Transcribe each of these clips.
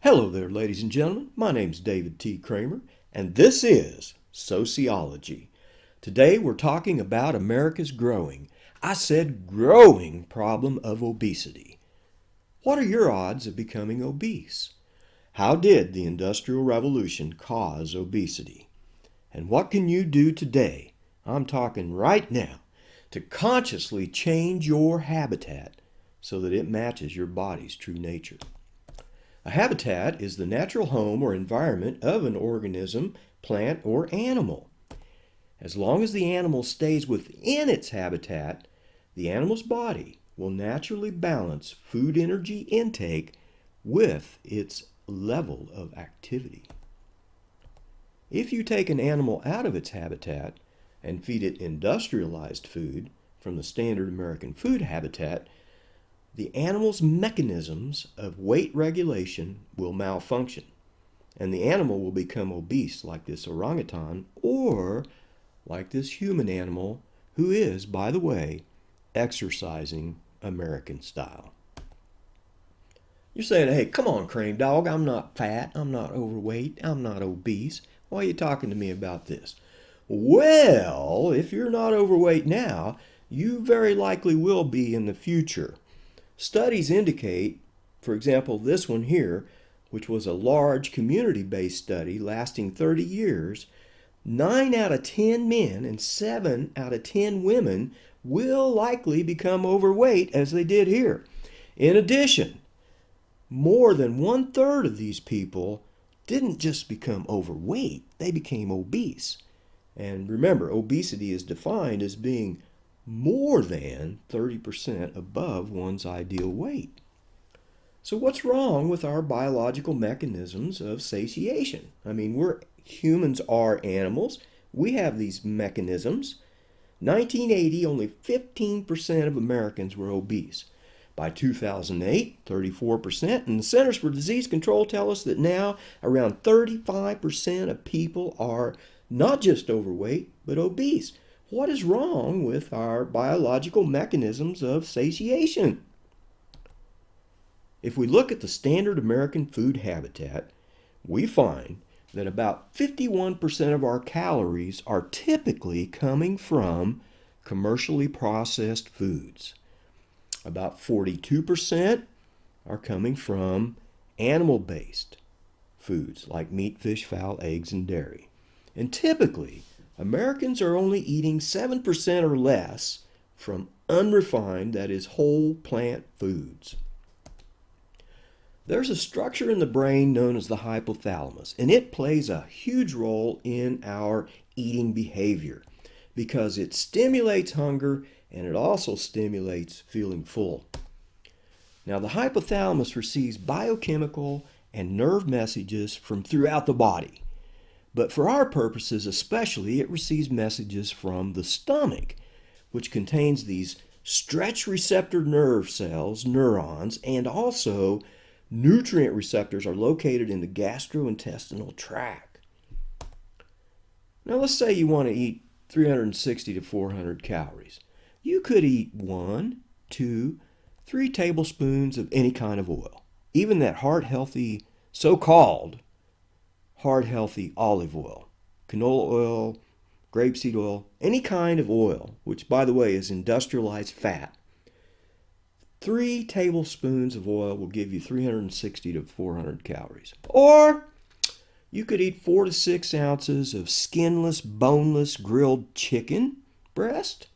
Hello there, ladies and gentlemen. My name's David T. Kramer, and this is Sociology. Today we're talking about America's growing problem of obesity. What are your odds of becoming obese? How did the Industrial Revolution cause obesity? And what can you do today, I'm talking right now, to consciously change your habitat so that it matches your body's true nature? A habitat is the natural home or environment of an organism, plant, or animal. As long as the animal stays within its habitat, the animal's body will naturally balance food energy intake with its level of activity. If you take an animal out of its habitat and feed it industrialized food from the standard American food habitat, the animal's mechanisms of weight regulation will malfunction, and the animal will become obese like this orangutan or like this human animal who is, by the way, exercising American style. You're saying, hey, come on, Crane Dog, I'm not fat, I'm not overweight, I'm not obese. Why are you talking to me about this? Well, if you're not overweight now, you very likely will be in the future. Studies indicate, for example, this one here, which was a large community-based study lasting 30 years, 9 out of 10 men and 7 out of 10 women will likely become overweight as they did here. In addition, more than 1/3 of these people didn't just become overweight, they became obese. And remember, obesity is defined as being more than 30% above one's ideal weight. So what's wrong with our biological mechanisms of satiation? I mean, humans are animals. We have these mechanisms. 1980, only 15% of Americans were obese. By 2008, 34%, and the Centers for Disease Control tell us that now around 35% of people are not just overweight, but obese. What is wrong with our biological mechanisms of satiation? If we look at the standard American food habitat, we find that about 51% of our calories are typically coming from commercially processed foods. About 42% are coming from animal-based foods like meat, fish, fowl, eggs, and dairy. And typically, Americans are only eating 7% or less from unrefined, that is, whole plant foods. There's a structure in the brain known as the hypothalamus, and it plays a huge role in our eating behavior because it stimulates hunger and it also stimulates feeling full. Now, the hypothalamus receives biochemical and nerve messages from throughout the body. But for our purposes especially, it receives messages from the stomach, which contains these stretch receptor nerve cells, neurons, and also nutrient receptors are located in the gastrointestinal tract. Now let's say you want to eat 360 to 400 calories. You could eat 1, 2, 3 tablespoons of any kind of oil, even that heart-healthy, so-called heart-healthy olive oil, canola oil, grapeseed oil, any kind of oil, which by the way is industrialized fat. 3 tablespoons of oil will give you 360 to 400 calories. Or you could eat 4 to 6 ounces of skinless, boneless grilled chicken breast.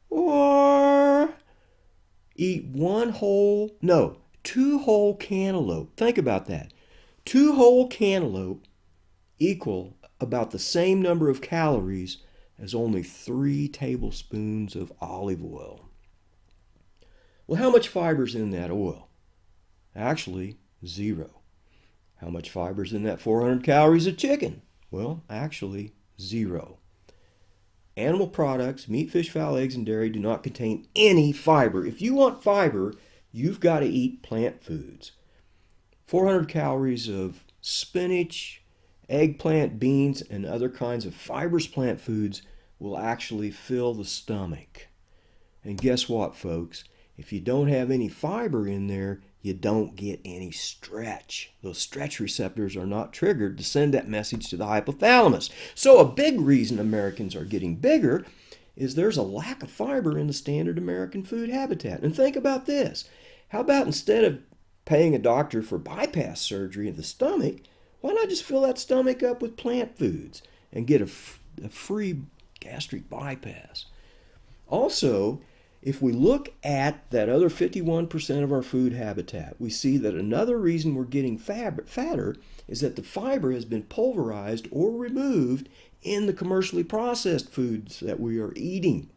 Or eat 2 whole cantaloupe. Think about that. 2 whole cantaloupe equal about the same number of calories as only 3 tablespoons of olive oil. Well, how much fiber's in that oil? Actually, 0. How much fiber's in that 400 calories of chicken? Well, actually, 0. Animal products, meat, fish, fowl, eggs, and dairy do not contain any fiber. If you want fiber, you've got to eat plant foods. 400 calories of spinach, eggplant, beans, and other kinds of fibrous plant foods will actually fill the stomach. And guess what, folks? If you don't have any fiber in there, you don't get any stretch. Those stretch receptors are not triggered to send that message to the hypothalamus. So a big reason Americans are getting bigger is there's a lack of fiber in the standard American food habitat. And think about this. How about instead of paying a doctor for bypass surgery of the stomach, why not just fill that stomach up with plant foods and get a free gastric bypass? Also, if we look at that other 51% of our food habitat, we see that another reason we're getting fatter is that the fiber has been pulverized or removed in the commercially processed foods that we are eating.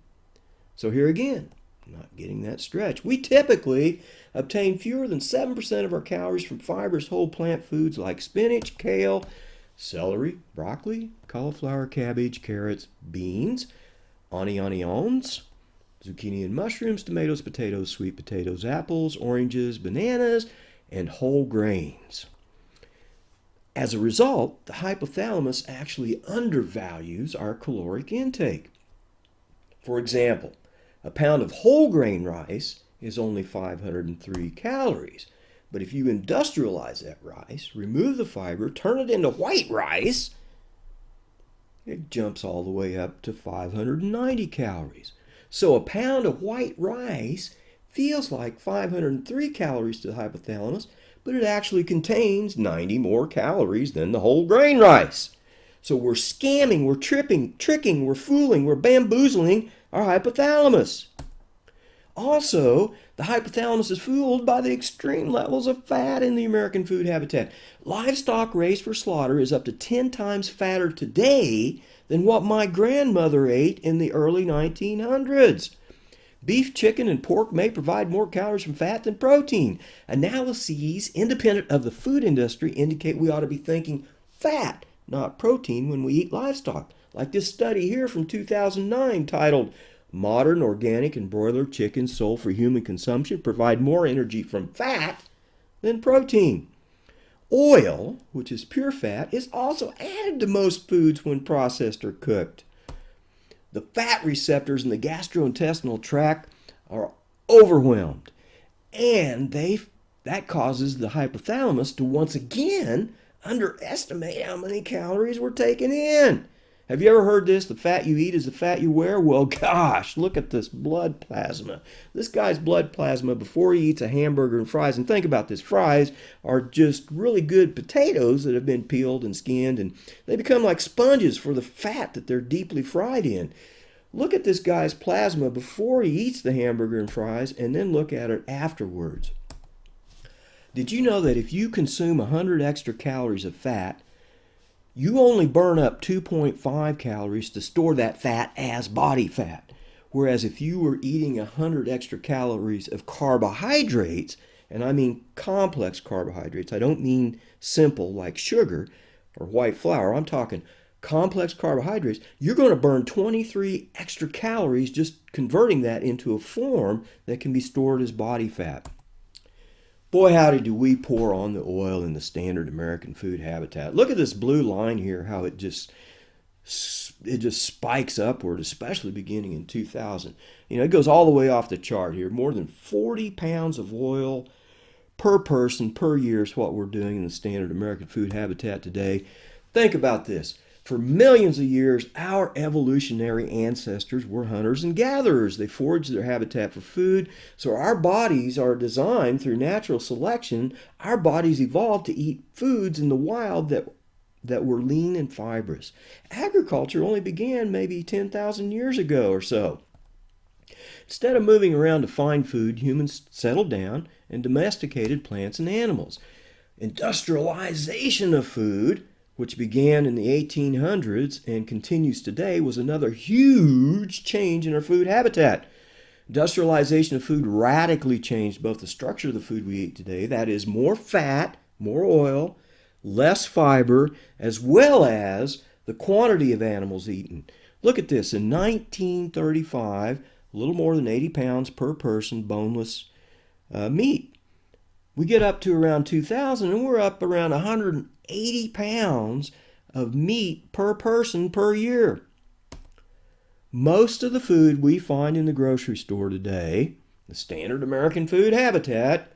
So here again, not getting that stretch. We typically obtain fewer than 7% of our calories from fibrous whole plant foods like spinach, kale, celery, broccoli, cauliflower, cabbage, carrots, beans, onions, zucchini and mushrooms, tomatoes, potatoes, sweet potatoes, apples, oranges, bananas, and whole grains. As a result, the hypothalamus actually undervalues our caloric intake. For example, a pound of whole grain rice is only 503 calories. But if you industrialize that rice, remove the fiber, turn it into white rice, it jumps all the way up to 590 calories. So a pound of white rice feels like 503 calories to the hypothalamus, but it actually contains 90 more calories than the whole grain rice. So we're scamming, we're tricking, we're fooling, we're bamboozling our hypothalamus. Also, the hypothalamus is fooled by the extreme levels of fat in the American food habitat. Livestock raised for slaughter is up to 10 times fatter today than what my grandmother ate in the early 1900s. Beef, chicken, and pork may provide more calories from fat than protein. Analyses independent of the food industry indicate we ought to be thinking fat, not protein, when we eat livestock. Like this study here from 2009 titled, "Modern Organic and Broiler Chickens Sold for Human Consumption Provide More Energy from Fat Than Protein." Oil, which is pure fat, is also added to most foods when processed or cooked. The fat receptors in the gastrointestinal tract are overwhelmed, and that causes the hypothalamus to once again underestimate how many calories we're taking in. Have you ever heard this? The fat you eat is the fat you wear? Well, gosh, look at this blood plasma. This guy's blood plasma before he eats a hamburger and fries. And think about this. Fries are just really good potatoes that have been peeled and skinned, and they become like sponges for the fat that they're deeply fried in. Look at this guy's plasma before he eats the hamburger and fries, and then look at it afterwards. Did you know that if you consume 100 extra calories of fat, you only burn up 2.5 calories to store that fat as body fat? Whereas if you were eating 100 extra calories of carbohydrates, and I mean complex carbohydrates, I don't mean simple like sugar or white flour, I'm talking complex carbohydrates, you're going to burn 23 extra calories just converting that into a form that can be stored as body fat. Boy, howdy do we pour on the oil in the standard American food habitat. Look at this blue line here, how it just spikes upward, especially beginning in 2000. It goes all the way off the chart here. More than 40 pounds of oil per person per year is what we're doing in the standard American food habitat today. Think about this. For millions of years, our evolutionary ancestors were hunters and gatherers. They foraged their habitat for food. So our bodies are designed through natural selection. Our bodies evolved to eat foods in the wild that were lean and fibrous. Agriculture only began maybe 10,000 years ago or so. Instead of moving around to find food, humans settled down and domesticated plants and animals. Industrialization of food, which began in the 1800s and continues today, was another huge change in our food habitat. Industrialization of food radically changed both the structure of the food we eat today, that is more fat, more oil, less fiber, as well as the quantity of animals eaten. Look at this. In 1935, a little more than 80 pounds per person boneless meat. We get up to around 2000 and we're up around 180 pounds of meat per person per year. Most of the food we find in the grocery store today, the standard American food habitat,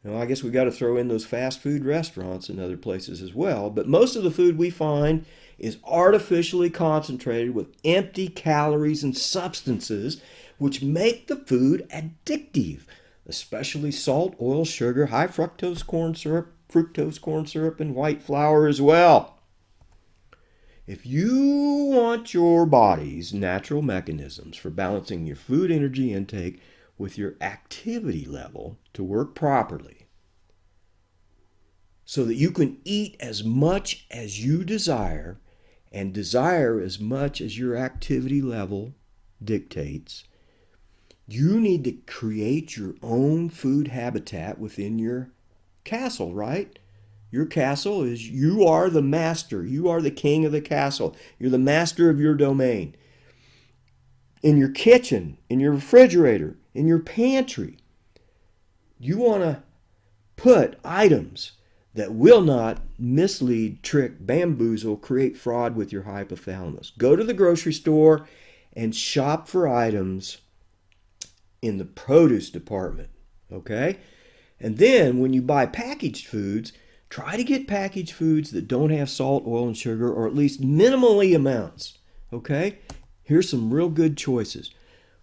Now, I guess we got to throw in those fast food restaurants and other places as well, but most of the food we find is artificially concentrated with empty calories and substances which make the food addictive, especially salt, oil, sugar, high fructose corn syrup, and white flour as well. If you want your body's natural mechanisms for balancing your food energy intake with your activity level to work properly, so that you can eat as much as you desire and desire as much as your activity level dictates, you need to create your own food habitat within your castle, right? Your castle is, you are the master. You are the king of the castle. You're the master of your domain. In your kitchen, in your refrigerator, in your pantry, you want to put items that will not mislead, trick, bamboozle, create fraud with your hypothalamus. Go to the grocery store and shop for items in the produce department, okay? And then when you buy packaged foods, try to get packaged foods that don't have salt, oil, and sugar, or at least minimally amounts, okay? Here's some real good choices.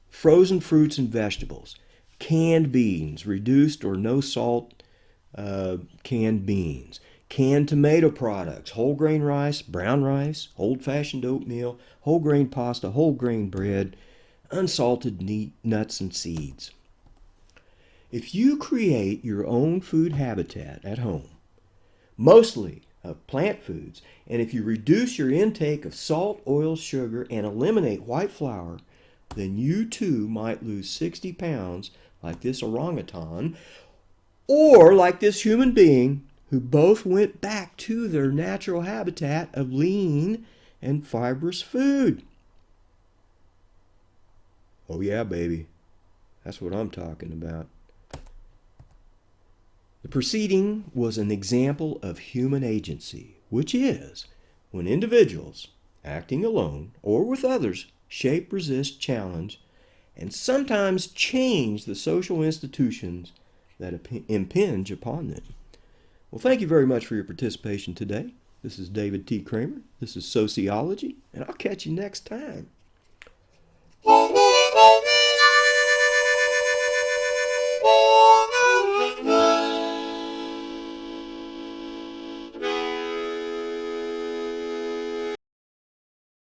Frozen fruits and vegetables, canned beans, reduced or no salt canned beans, canned tomato products, whole grain rice, brown rice, old-fashioned oatmeal, whole grain pasta, whole grain bread, unsalted nuts and seeds. If you create your own food habitat at home, mostly of plant foods, and if you reduce your intake of salt, oil, sugar, and eliminate white flour, then you too might lose 60 pounds like this orangutan, or like this human being who both went back to their natural habitat of lean and fibrous food. Oh yeah, baby. That's what I'm talking about. The preceding was an example of human agency, which is when individuals, acting alone or with others, shape, resist, challenge, and sometimes change the social institutions that impinge upon them. Well, thank you very much for your participation today. This is David T. Kramer. This is Sociology, and I'll catch you next time.